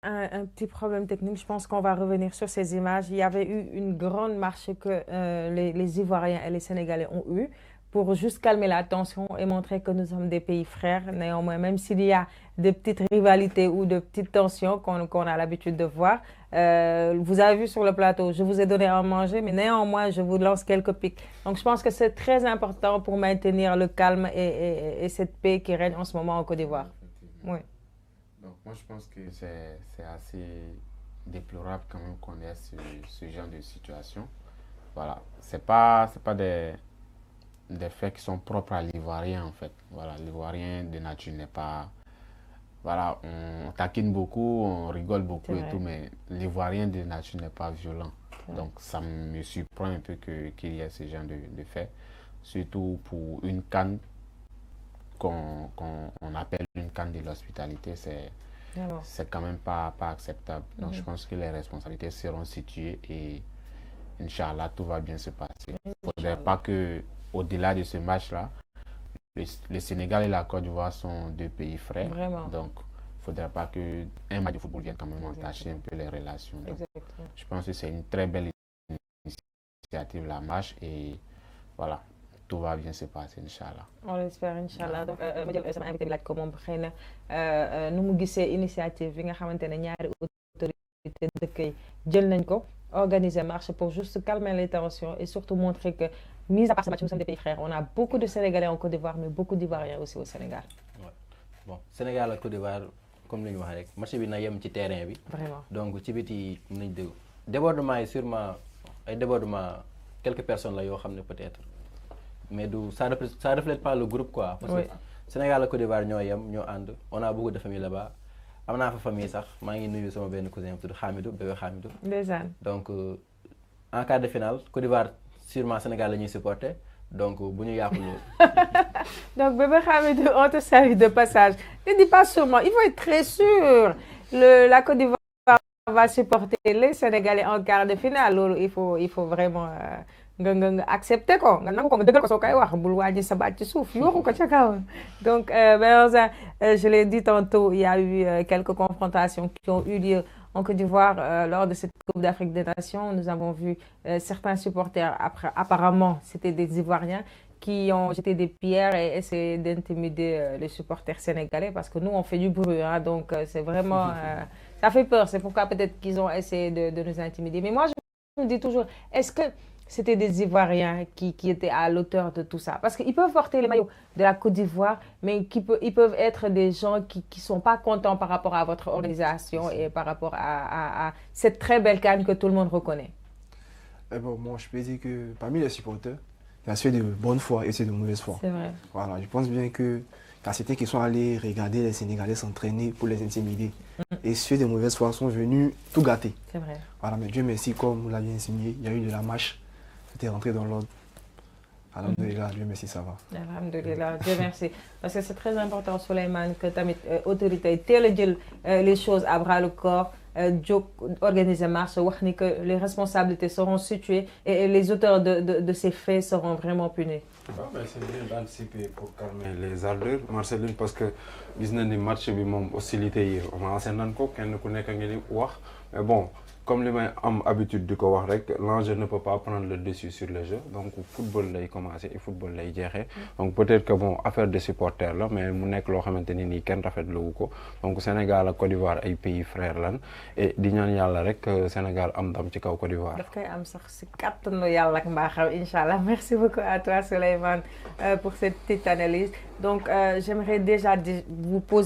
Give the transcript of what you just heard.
Un petit problème technique. Je pense qu'on va revenir sur ces images. Il y avait eu une grande marche que les Ivoiriens et les Sénégalais ont eue pour juste calmer la tension et montrer que nous sommes des pays frères. Néanmoins, même s'il y a de petites rivalités ou de petites tensions qu'on a l'habitude de voir, vous avez vu sur le plateau, je vous ai donné à manger, mais néanmoins, je vous lance quelques pics. Donc, je pense que c'est très important pour maintenir le calme et cette paix qui règne en ce moment en Côte Oui, d'Ivoire. effectivement. Oui, Donc moi je pense que c'est assez déplorable quand même qu'on ait ce genre de situation. Voilà, c'est pas des faits qui sont propres à l'Ivoirien en fait. Voilà, l'Ivoirien de nature n'est pas. Voilà, on taquine beaucoup, on rigole c'est beaucoup et tout, vrai, mais l'Ivoirien de nature n'est pas violent. c'est vrai. Donc ça me surprend un peu qu'il y ait ce genre de faits, surtout pour une canne qu'on appelle une canne de l'hospitalité, Vraiment. c'est quand même pas acceptable. Donc je Mhm. pense que les responsabilités seront situées et Inch'Allah, tout va bien se passer. Il ne faudrait Inch'Allah. pas que, au-delà de ce match-là, le Sénégal et la Côte d'Ivoire sont deux pays frères. Vraiment. Donc, il ne faudrait pas que un match de football vienne quand même entacher un Exactement. peu les relations. Donc, Exactement. je pense que c'est une très belle initiative, la marche, et voilà, tout va bien se passer, Inch'Allah. On l'espère, Inch'Allah. Donc, ma jël sama invité bi laaj ko moom xëy na nu mu gisee initiative bi nga xamante ne ñaari autorité dëkk yi jël nañ ko organiser marche pour juste calmer les tensions et surtout montrer que, mis à part ce match, nous sommes des pays frères. On a beaucoup de Sénégalais en Côte d'Ivoire, mais beaucoup d'Ivoiriens aussi au Sénégal. Ouais. Bon Sénégal ak Côte d'Ivoire comme li ñu wax rek match bi na yem ci terrain bi Vraiment. donc ci biti mën nañ dégg débordement yi sûrement ay débordement quelques personnes la yoo xam ne peut-être mais du ça reflète pas le groupe quoi parce que Oui. Sénégal ak Côte d'Ivoire ñoo yem ñoo ànd on a beaucoup de famille là-bas am naa fa famille sax maa ngi nuyu sama benn cousin bu tudd Hamidou bébé Hamidou Ndeysaan. donc en quart de finale Côte d'Ivoire sûrement Sénégal la ñuy supporter donc bu ñu yàqu loolu. Donc, bébé Hamidou, on te salue de passage. Ne dis pas sûrement, il faut être très sûr. La Côte d'Ivoire va supporter les Sénégalais en quart de finale. Loolu, il faut vraiment nga accepter ko nga nangu ko nga dëggal ko soo koy wax bul wàññi sa baat ci suuf yooxu ko ca kaw. Donc, Benza, je l'ai dit tantôt, il y a eu quelques confrontations qui ont eu lieu en Côte d'Ivoire lors de cette Coupe d'Afrique des Nations. Nous avons vu certains supporters, apparemment, c'était des Ivoiriens, qui ont jeté des pierres et essayé d'intimider les supporters sénégalais parce que nous, on fait du bruit. Hein, donc, c'est vraiment... ça fait peur. C'est pourquoi peut-être qu'ils ont essayé de nous intimider. Mais moi, je me dis toujours, est-ce que c'était des Ivoiriens qui étaient à l'auteur de tout ça? Parce qu'ils peuvent porter les maillots de la Côte d'Ivoire, mais ils peuvent être des gens qui ne sont pas contents par rapport à votre organisation et par rapport à cette très belle canne que tout le monde reconnaît. Eh bon, moi, je peux dire que parmi les supporters, il y a ceux de bonne foi et ceux de mauvaise foi. C'est vrai. Voilà, je pense bien que il y a certains qui sont allés regarder les Sénégalais s'entraîner pour les intimider. Et ceux de mauvaise foi sont venus tout gâter. C'est vrai. Voilà, mais Dieu merci, comme vous l'avez insinué, il y a eu de la marche, c'était rentré dans l'ordre. Alhamdulillah, Dieu merci, ça va. Alhamdulillah, Dieu merci. Parce que c'est très important, Souleymane, que tamit autorité teel a jël les choses à bras le corps, jóg organiser marche, wax ni que les responsabilités seront situées et les auteurs de ces faits seront vraiment punis. Ah, mais c'est bien d'anticiper pour calmer les ardeurs Marceline parce que gis nañ ni match bi moom hostilité yi commencé nañ ko kenn ku nekk ngi ni wax mais bon comme li may am habitude di ko wax rek l'enjeu ne peut pas prendre le dessus sur le jeu donc football lay commencé et football lay jeexee donc peut-être que bon affaire de supporter la mais mu nekk loo xamante ni nii kenn rafetlu ko donc Sénégal ak Côte d'Ivoire ay pays frères lan et di ñaan yàlla rek Sénégal am ndam ci kaw Côte d'Ivoire. daf koy am sax si kàttanu yàlla ak mbaaxam Inch'Allah. Merci beaucoup à toi Souleymane pour cette petite analyse. Donc j'aimerais déjà vous poser